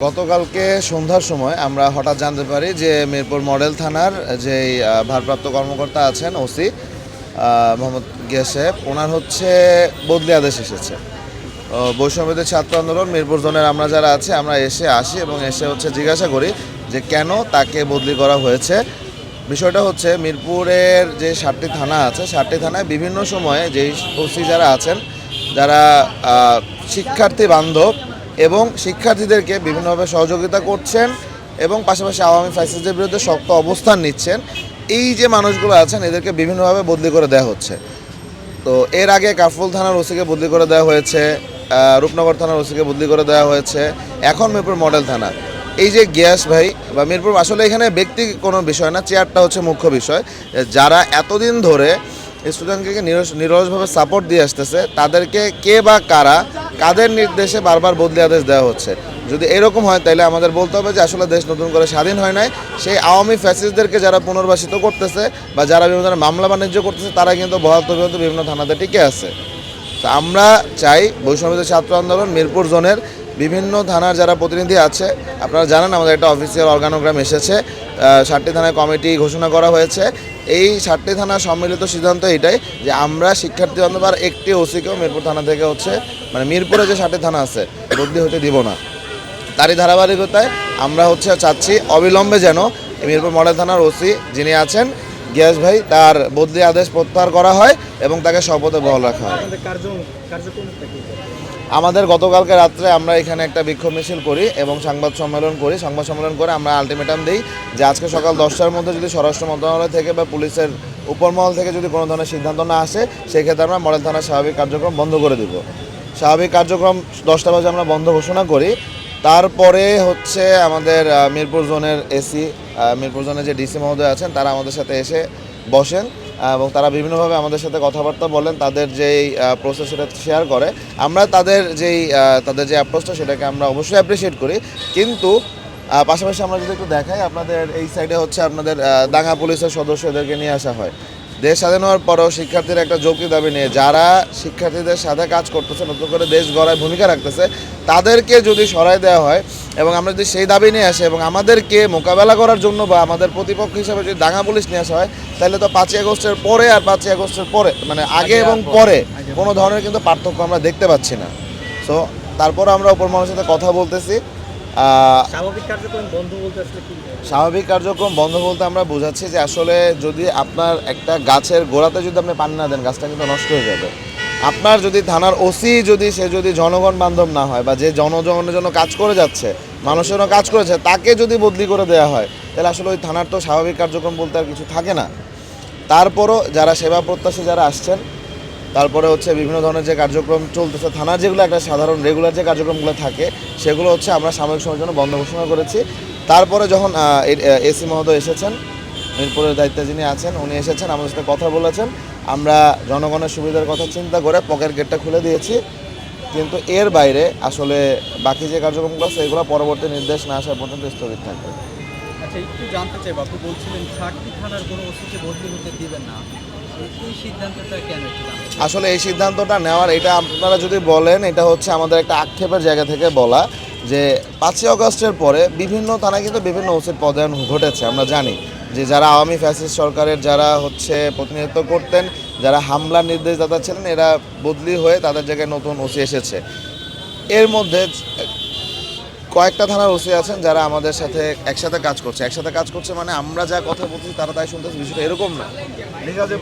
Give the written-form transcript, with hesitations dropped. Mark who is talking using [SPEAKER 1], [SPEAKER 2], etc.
[SPEAKER 1] গতকালকে সন্ধ্যার সময় আমরা হঠাৎ জানতে পারি যে মিরপুর মডেল থানার যে ভারপ্রাপ্ত কর্মকর্তা আছেন ওসি মোহাম্মদ গিয়াস সাহেব, ওনার হচ্ছে বদলি আদেশ এসেছে। বৈষম্যবিরোধী ছাত্র আন্দোলন মিরপুর জোনের আমরা যারা আছে আমরা আসি এবং এসে হচ্ছে জিজ্ঞাসা করি যে কেন তাকে বদলি করা হয়েছে। বিষয়টা হচ্ছে মিরপুরের যে 7টি থানা আছে, 7টি থানায় বিভিন্ন সময়ে যেই ওসি যারা আছেন, যারা শিক্ষার্থী বান্ধব এবং শিক্ষার্থীদেরকে বিভিন্নভাবে সহযোগিতা করছেন এবং পাশাপাশি আওয়ামী ফ্যাসিস্টদের বিরুদ্ধে শক্ত অবস্থান নিচ্ছেন, এই যে মানুষগুলো আছেন এদেরকে বিভিন্নভাবে বদলি করে দেওয়া হচ্ছে। তো এর আগে কাফরুল থানার ওসিকে বদলি করে দেওয়া হয়েছে, রূপনগর থানার ওসিকে বদলি করে দেওয়া হয়েছে, এখন মিরপুর মডেল থানা। এই যে গিয়াস ভাই বা মিরপুর, আসলে এখানে ব্যক্তি কোনো বিষয় না, চেয়ারটা হচ্ছে মুখ্য বিষয়। যারা এতদিন ধরে স্টুডেন্টকে নিরলসভাবে সাপোর্ট দিয়ে আসতেছে তাদেরকে কে বা কাদের নির্দেশে বারবার বদলি আদেশ দেওয়া হচ্ছে। যদি এরকম হয় তাহলে আমাদের বলতে হবে যে আসলে দেশ নতুন করে স্বাধীন হয় নাই, সেই আওয়ামী ফ্যাসিস্টদেরকে যারা পুনর্বাসিত করতেছে বা যারা বিভিন্ন ধরনের মামলা বাণিজ্য করতেছে তারা কিন্তু বহাল তবিয়ত বিভিন্ন থানাতে টিকে আছে। তো আমরা চাই বৈষম্যবিরোধী ছাত্র আন্দোলন মিরপুর জোনের বিভিন্ন থানার যারা প্রতিনিধি আছে, আপনারা জানেন আমাদের একটা অফিসিয়াল অর্গানোগ্রাম এসেছে, 7টি থানায় কমিটি ঘোষণা করা হয়েছে। এই 7টি থানার সম্মিলিত সিদ্ধান্ত এটাই যে আমরা শিক্ষার্থী বান্ধব আর একটি ওসিকেও মিরপুর থানা থেকে হচ্ছে মানে মিরপুরে যে 7টি থানা আছে বদলি হতে দিব না। তারই ধারাবাহিকতায় আমরা হচ্ছে চাচ্ছি অবিলম্বে যেন মিরপুর মডেল থানার ওসি যিনি আছেন গিয়াস ভাই, তার বদলি আদেশ প্রত্যাহার করা হয় এবং তাকে শপথে বহাল রাখা হয়। আমাদের গতকালকে রাত্রে আমরা এখানে একটা বিক্ষোভ মিছিল করি এবং সংবাদ সম্মেলন করে আমরা আলটিমেটাম দিই যে আজকে সকাল 10টার মধ্যে যদি স্বরাষ্ট্র মন্ত্রণালয় থেকে বা পুলিশের উপরমহল থেকে যদি কোনো ধরনের সিদ্ধান্ত না আসে, সেক্ষেত্রে আমরা মডেল থানার স্বাভাবিক কার্যক্রম বন্ধ করে দিব। স্বাভাবিক কার্যক্রম 10টা বাজে আমরা বন্ধ ঘোষণা করি। তারপরে হচ্ছে আমাদের মিরপুর জোনের এসি, মিরপুর জোনের যে ডিসি মহোদয় আছেন তারা আমাদের সাথে এসে বসেন এবং তারা বিভিন্নভাবে আমাদের সাথে কথাবার্তা বলেন, তাদের যেই প্রসেস সেটা শেয়ার করে। আমরা তাদের যে অ্যাপ্রোচটা সেটাকে আমরা অবশ্যই অ্যাপ্রিসিয়েট করি, কিন্তু পাশাপাশি আমরা যদি একটু দেখাই, আপনাদের এই সাইডে হচ্ছে আপনাদের দাঙ্গা পুলিশের সদস্যদেরকে নিয়ে আসা হয়। দেশ স্বাধীন হওয়ার পরেও শিক্ষার্থীর একটা যৌক্তিক দাবি নিয়ে যারা শিক্ষার্থীদের সাথে কাজ করতেছে, নতুন করে দেশ গড়ায় ভূমিকা রাখতেছে, তাদেরকে যদি সরাই দেওয়া হয় এবং আমরা যদি সেই দাবি নিয়ে আসি এবং আমাদেরকে মোকাবেলা করার জন্য বা আমাদের প্রতিপক্ষ হিসেবে যদি দাঙ্গা পুলিশ নিয়ে আসা হয়, তাহলে তো 5ই আগস্টের পরে আর 5ই আগস্টের পরে মানে আগে এবং পরে কোনো ধরনের কিন্তু পার্থক্য আমরা দেখতে পাচ্ছি না। সো তারপর আমরা উপর মানুষের সাথে কথা বলতেছি। স্বাভাবিক কার্যক্রম বন্ধ বলতে আমরা বোঝাচ্ছি যে আসলে যদি আপনার একটা গাছের গোড়াতে যদি আপনি পানি না দেন, গাছটা কিন্তু নষ্ট হয়ে যাবে। আপনার যদি থানার ওসি সে যদি জনগণ বান্ধব না হয় বা যে জনগণের জন্য কাজ করে যাচ্ছে, মানুষের জন্য কাজ করেছে, তাকে যদি বদলি করে দেওয়া হয় তাহলে আসলে ওই থানার তো স্বাভাবিক কার্যক্রম বলতে আর কিছু থাকে না। তারপরও যারা সেবা প্রত্যাশী যারা আসছেন, তারপরে হচ্ছে বিভিন্ন ধরনের যে কার্যক্রম চলতেছে থানার, যেগুলো একটা সাধারণ রেগুলার যে কার্যক্রমগুলো থাকে সেগুলো হচ্ছে আমরা সাময়িক সময়ের জন্য বন্ধ ঘোষণা করেছি। তারপরে যখন এসি মহোদয় এসেছেন, মিরপুরের দায়িত্বে যিনি আছেন উনি এসেছেন, আমাদের সাথে কথা বলেছেন, আমরা জনগণের সুবিধার কথা চিন্তা করে পকেট গেটটা খুলে দিয়েছি। কিন্তু এর বাইরে আসলে বাকি যে কার্যক্রমগুলো আছে এগুলো পরবর্তী নির্দেশ না আসা পর্যন্ত স্থগিত থাকবে।
[SPEAKER 2] আচ্ছা, একটু জানতে চাই, আপনি বলছিলেন 7টি থানার কোনো ওসিকে বদলি হতে দিবেন না, এই সিদ্ধান্তটা কেন?
[SPEAKER 1] আসলে এই সিদ্ধান্তটা নেওয়ার, এটা আপনারা যদি বলেন, এটা হচ্ছে আমাদের একটা আক্ষেপের জায়গা থেকে বলা যে 5ই আগস্টের পরে বিভিন্ন থানায় কিন্তু বিভিন্ন ওসির পদায়ন ঘটেছে। আমরা জানি যে যারা আওয়ামী ফ্যাসিস্ট সরকারের যারা হচ্ছে প্রতিনিধিত্ব করতেন, যারা হামলার নির্দেশদাতা ছিলেন, এরা বদলি হয়ে তাদের জায়গায় নতুন ওসি এসেছে। এর মধ্যে কয়েকটা থানার ওসি আছেন যারা আমাদের সাথে একসাথে কাজ করছে মানে আমরা যা কথা বলছি তারা তাই শুনতেছে, বিষয়টা এরকম না।